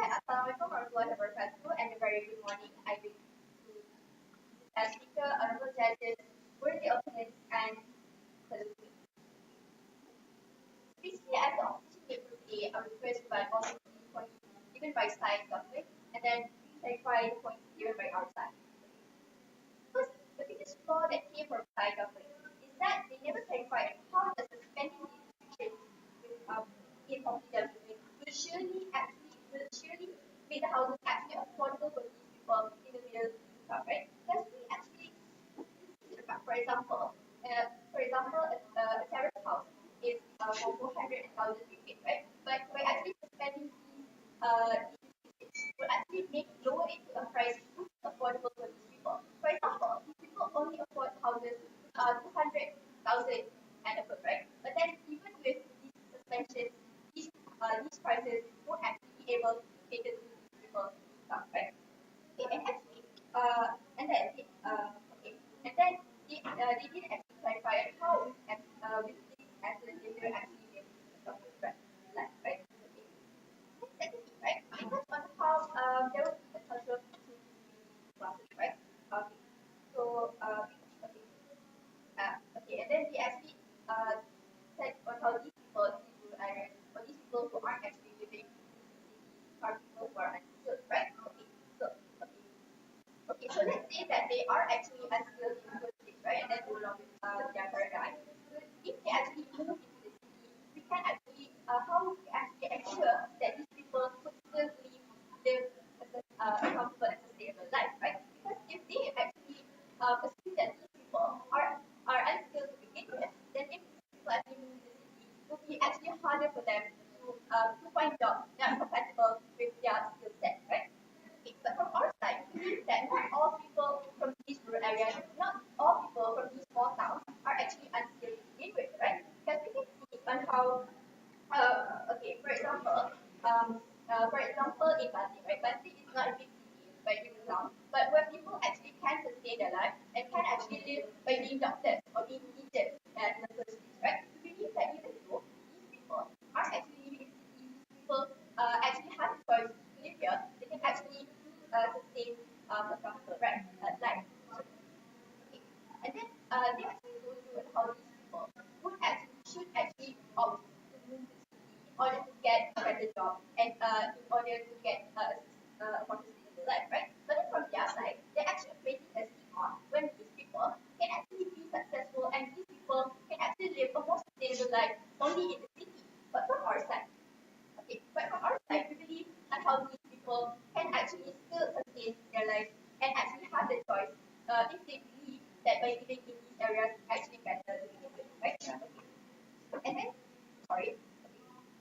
Assalamualaikum warahmatullahi wabarakatuh, and a very good morning. I wish to speaker, honorable judges, worthy opponents, and fellow students. Basically, as the opposition paper today, I request by also points given by side government, and then clarify points given by our side. First, the biggest flaw that came from side government is that they never clarified how the suspending restrictions with in property development will surely make the housing actually affordable for these people in the middle income, right? Because we actually, for example, a terrace house is for 400,000 ringgit, right? But by actually suspending these will actually lower it to a price which is affordable for these people. For example, these people only afford houses 200,000 and above, right? But then even with these suspensions, these prices won't actually be able to cater to these people's income, right? Okay, and actually, and then okay, and then they didn't actually clarify how with this accident they were actually able to stop this right? Okay. Secondly, right, it touched on how there will be a cultural classes, right? Okay. So, okay. Okay, and then we actually said on how these people in these rural areas, or these people who aren't actually living in the city, are people who are unskilled, right? Okay, so okay, okay, so let's say that they are actually unskilled in good things, right? And then go along with their paradigm. So if they actually move into the city, we can actually how we actually ensure that these people could still live a comfortable and sustainable life, right? Because if they actually assume that these people are unskilled to begin with, then if these people actually move to the city, it will be actually harder for them to find jobs that are compatible with their skill set, right? Okay, but from our side, we believe that not all people from these rural areas, not all people from these small towns are actually unskilled to begin with, right? Because we can see on how okay, for example, in Bali, right? Bali is not a big city, but it's a town. But where people actually can sustain their life and can actually live by being doctors or being teachers in the first place, right? We believe that even though these people are actually living in cities, these people actually have the choice to live here, they can actually sustain a comfortable life. Okay. And then they actually go through how these people should actually opt to move to the city in order to get a better job and in order to get a more sustainable life, right? But then from their side, they're actually creating a stigma when these people can actually be successful and these people can actually live a more sustainable life only in the city. But from our side, okay, but from our side, we believe that how these people can actually still sustain their life and actually have the choice if they believe that by living in these areas is actually better to begin with, right? Okay. And then, sorry, okay.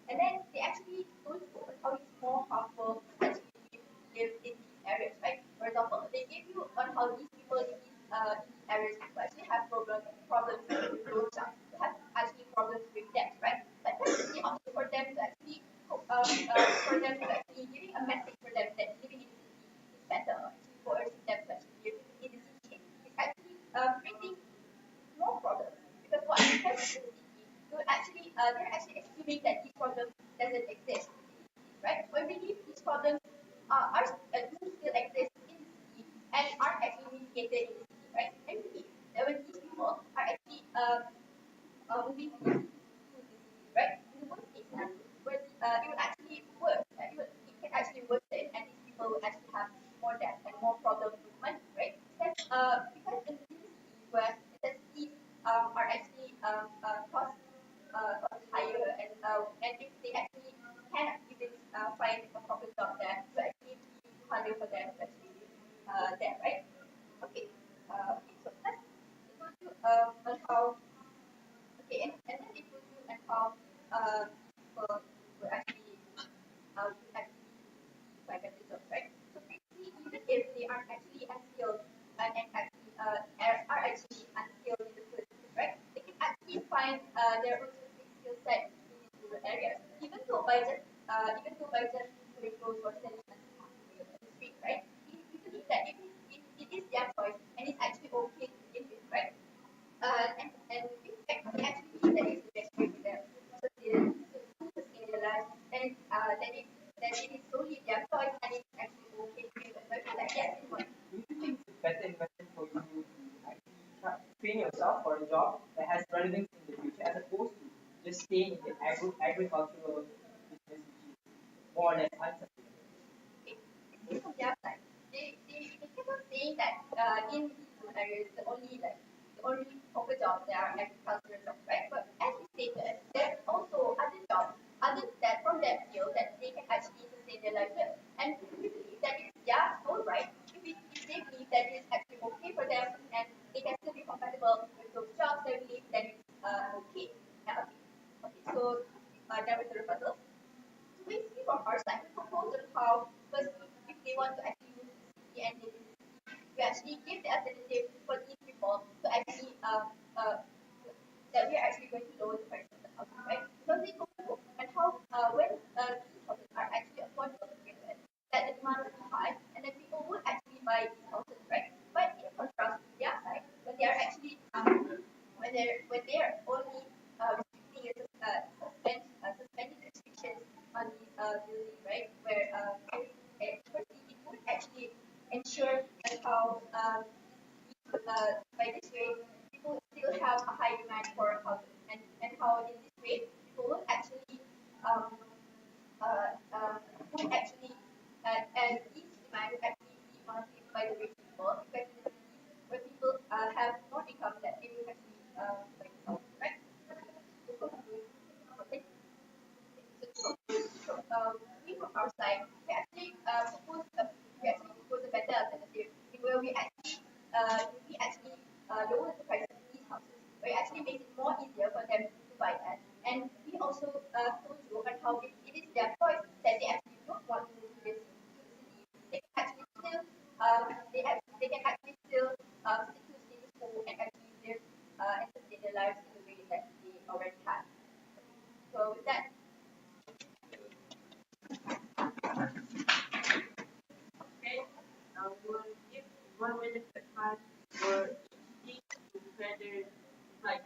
And then they actually don't focus how it's more harmful to actually live in these areas, right? For example, they give you on how these people in these areas will actually have problems with low jobs, have actually problems with debt, right? But that's the option for them to actually giving a message for them that living in the city is better, actually coercing them to actually live in the city is actually creating more problems because what happens in the city, they're actually assuming that these problems doesn't exist in the city, right? When we believe these problems do still exist in the city and aren't actually mitigated in the city, right? And we believe that when these people are actually moving to the city, right? In the worst case scenario, where it will actually work, it can actually worsen, and these people will actually have more debt and more problems with money, right? Because in the cities where the cities are actually cost higher, and if they actually cannot even find a proper job there, it will actually be harder for them to actually live there, right? Okay. Okay. So that's it goes to on how okay, and then it goes to and how people will actually by better jobs, right? So basically, even if they are actually unskilled and actually are actually unskilled in the first place, right? They can actually find their own specific skill set in these rural areas, even though by just doing clothes or selling on the street, right? We believe that it is their choice and it's actually okay to begin with, right? And in fact, we actually believe that it's the best way for them to sustain their lives, and that it is solely their choice for a job that has relevance in the future, as opposed to just staying in the agricultural business, which is more or less unsustainable. From their side, they keep on saying that in these two areas, the only proper jobs there are agricultural jobs, right? But as we stated, there's also other jobs, other that from that field that they can actually sustain their life with. And we believe that it's their own right. If they believe that it's actually okay for them and they can still be compatible with those jobs, they believe that it's okay. Yeah, okay. Okay, so that was the rebuttal. So basically from our side, we propose on how firstly, if they want to actually use the city and live in the city, we actually give the alternative for these people to actually that we are actually going to lower the price of the housing, right? Because they don't know and how when these houses are actually affordable to begin with, that the demand will be high and then people would actually buy these houses, right? But in contrast to their side, when they are actually when they are only restricting suspending restrictions on these buildings, right? Where firstly it would actually ensure that how by this way people still have a high demand for housing and how in this way people will actually um, uh, uh, would actually and these demand would actually be monthly by the rich people, especially in the cities where people have more income that they will actually like housing, right? Okay. So, we from our side, we actually propose a better alternative in where we actually lower the price of these houses, where it actually makes it more easier for them to buy that. And we also told you on how if it is their choice that they actually don't want to move to this to the city, they can actually still they can actually still stick to the status quo and actually live and sustain their lives in the way that they already have. So with that, Okay, now we'll give 1 minute time for each to further like.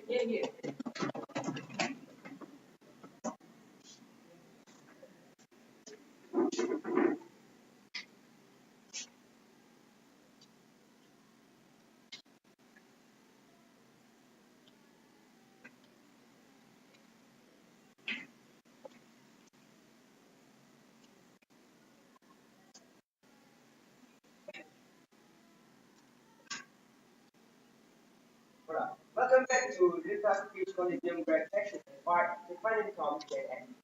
Yeah, yeah. Alright. Welcome back to the speech colloquium grad section, part defining income and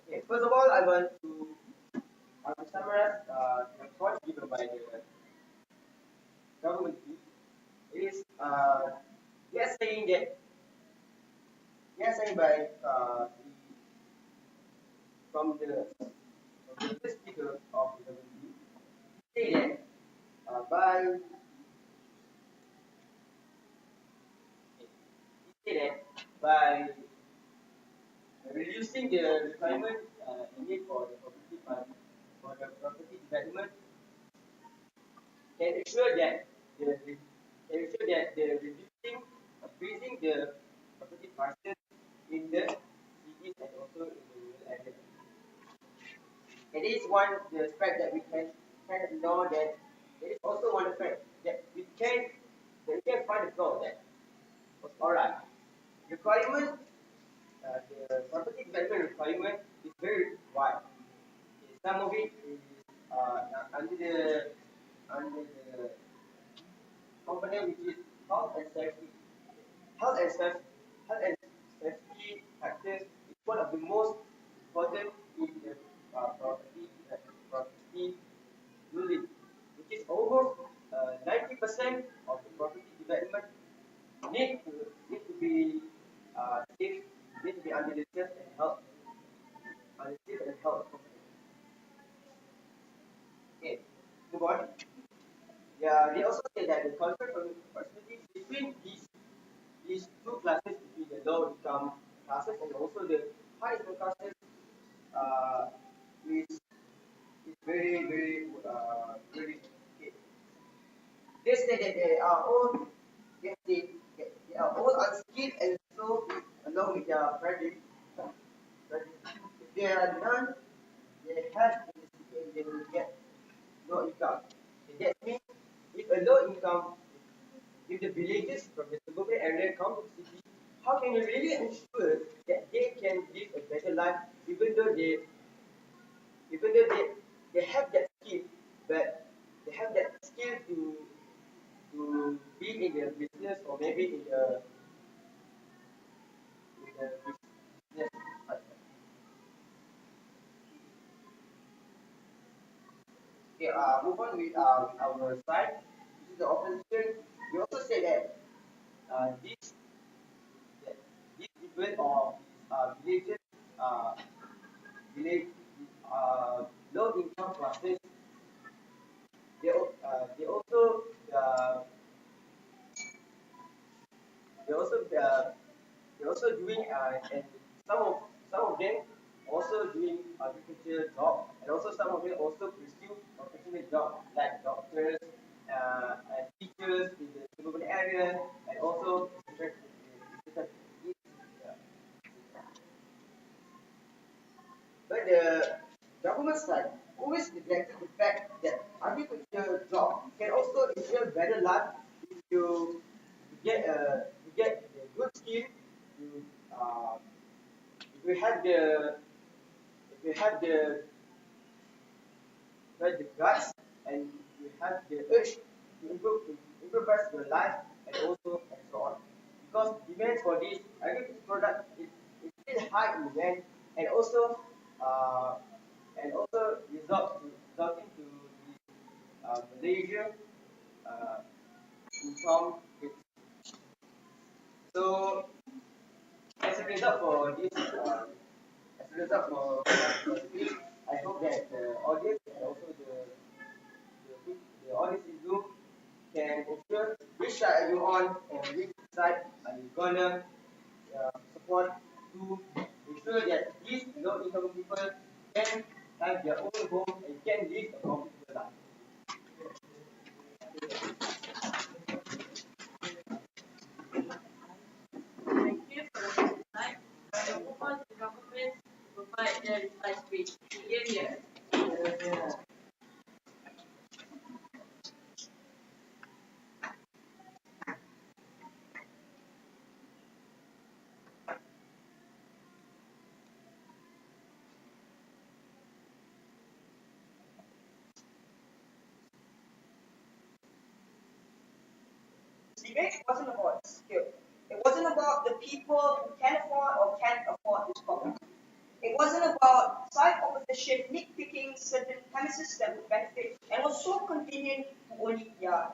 okay. First of all, I will summarize the thought given by the government. It is we are saying that we are saying by from the speaker of the government say that by he say that by reducing the requirement in it for the property fund, for the property development can ensure that the reducing, increasing the property prices in the cities and also in the rural areas. It is one the fact that we can ignore that. There is also one fact that we can find a flaw that was alright. Requirement, the property development requirement is very wide. Okay, some of it is under the component which is health and safety. Health and safety, health and safety factors is one of the most important in the property ruling, which is almost 90% of the property development need to be safe, need to be under the safe and health, under safe and health. Okay, move on. Yeah, they also say that the cultural perspective between these two classes, between the low income classes and also the high income classes, uh, is very okay. They say that they are all unskilled and so along with their prejudice. If they are none, they have and they will get no income. That means if a low income, if the villages from the suburban area come to the city, how can you really ensure that they can live a better life even though they have that skill, but they have that skill to be in the business or maybe in the business side. Okay, move on with our side, which is the opposition. We also say that uh, these that these people or villages uh, village low income classes they also uh, they also they're also doing and some of some of them also doing agricultural job and also some of them also pursue professional job like doctors and teachers in the suburban area and also but the government side always neglected the fact that agricultural job can also ensure better life if you get a good skill. You, if you have the guts and you have the urge to improvise your life and so on. Because demand for this agricultural product is still high in demand and also uh, resulting to the Malaysia uh, income. So as a result for this as a result for this, I hope that the audience and also the audience in Zoom can ensure which side are you on and which side are you gonna support to ensure that these low income people can have their own home and can live a comfortable life. Thank you for your time. I will move on to government to provide their reply speech area. Debate wasn't about skill. It wasn't about the people who can afford or can't afford this property. It wasn't about side opposition nitpicking certain premises that would benefit and was so convenient to only their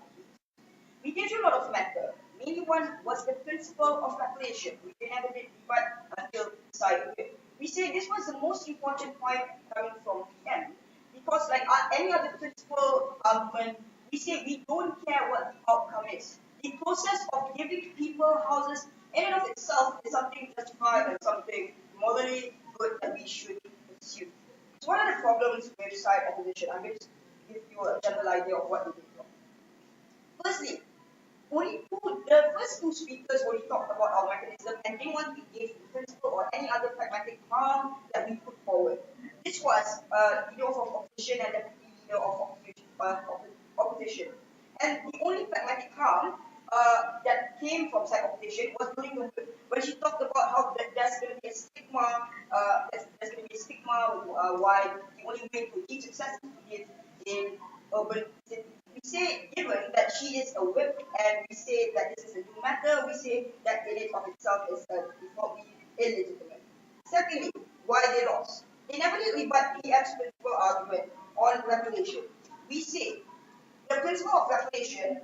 we gave you a lot of matter. Main one was the principle of calculation. We never did debate until side of it. We say this was the most important point coming from PM because like any other principle argument, we say we don't care what the outcome is. The process of giving people houses in and of itself is something justified and something morally good that we should pursue. So what are the problems with side opposition? I'm going to give you a general idea of what they did wrong. Firstly, the first two speakers only talked about our mechanism and didn't want to engage in principle or any other pragmatic harm that we put forward. This was leader of opposition and deputy leader of opposition. And the only pragmatic harm that came from side opposition was during the when she talked about how there's going to be a stigma, there's going to be a stigma why the only way to achieve success is in urban cities. We say, given that she is a whip, and we say that this is a new matter, we say that in it of itself is probably illegitimate. Secondly, why they lost. They never did rebut PM's principal argument on regulation. We say the principle of regulation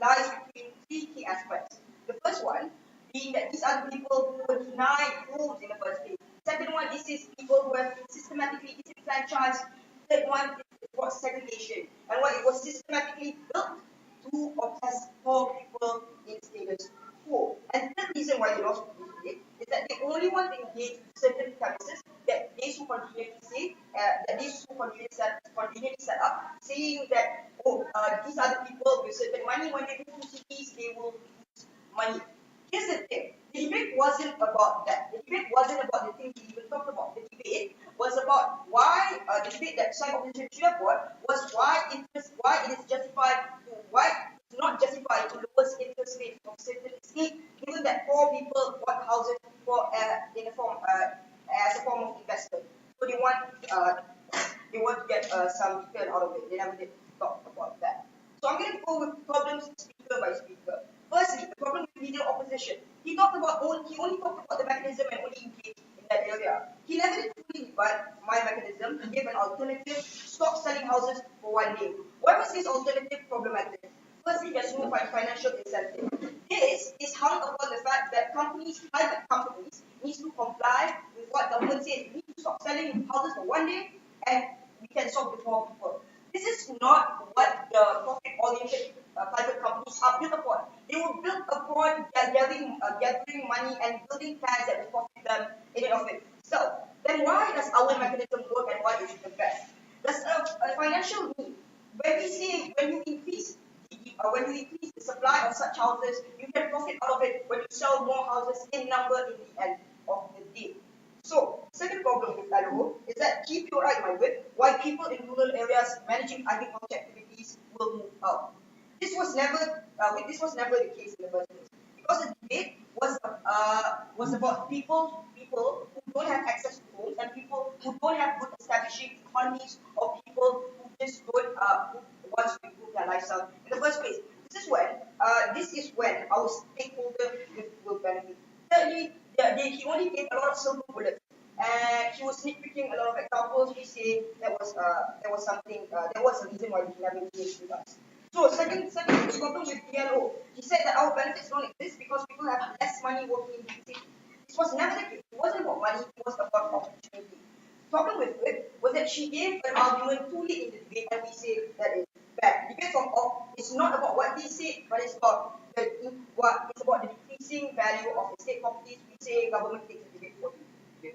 lies between three key aspects. The first one being that these are the people who were denied homes in the first place. Second one, this is people who have been systematically disenfranchised. Third one is what segregation and what it was systematically built to oppress poor people in status quo. And the reason why they lost it is that they only want to engage with certain premises that they so conveniently say, that they so conveniently set up, saying that, these are the people with certain money, when they move to cities, they will lose money. Here's the thing, the debate wasn't about that. The debate wasn't about the things we even talked about. The debate was about why, the debate that side opposition should have brought was why it is justified, why it's not justified to lowest interest rate of certain state, given that poor people bought houses for in a form as a form of investment. So they want to get some return out of it. They never did talk about that. So I'm going to go with problems speaker by speaker. Firstly, the problem with leader opposition. He only talked about the mechanism and only engaged in that area. He never did fully rebut my mechanism. He gave an alternative, stop selling houses for one day. Why was this alternative problematic? Firstly, there's no financial incentive. This is hung upon the fact that private companies, need to comply with what government says. We need to stop selling houses for one day and we can solve the poor people. This is not what the profit-oriented private companies are built upon. They were built upon gathering money and building plans that will profit them in and of it. So, then why does our mechanism work and why is it the best? There's a financial need. When you increase the supply of such houses, you can profit out of it when you sell more houses in number in the end of the day. So, second problem with LO is that keep your eye, my whip, why people in rural areas managing agriculture activities will move out. This was never the case in the first place because the debate was about people who don't have access to homes and people who don't have good establishing economies or people who just don't who wants to improve their lifestyle in the first place. This is when our stakeholder will benefit. Thirdly, he only gave a lot of silver bullets. And he was nitpicking a lot of examples. We say there was a reason why we never engaged with us. So second problem with DLO, he said that our benefits don't exist because people have less money working in the city. This was never the case. It wasn't about money, it was about opportunity. Problem with it was that she gave an argument too late in the debate and we say that is bad. Debate from it's not about what he said, but it's about the decreasing value of the state properties. We say government takes the debate for you.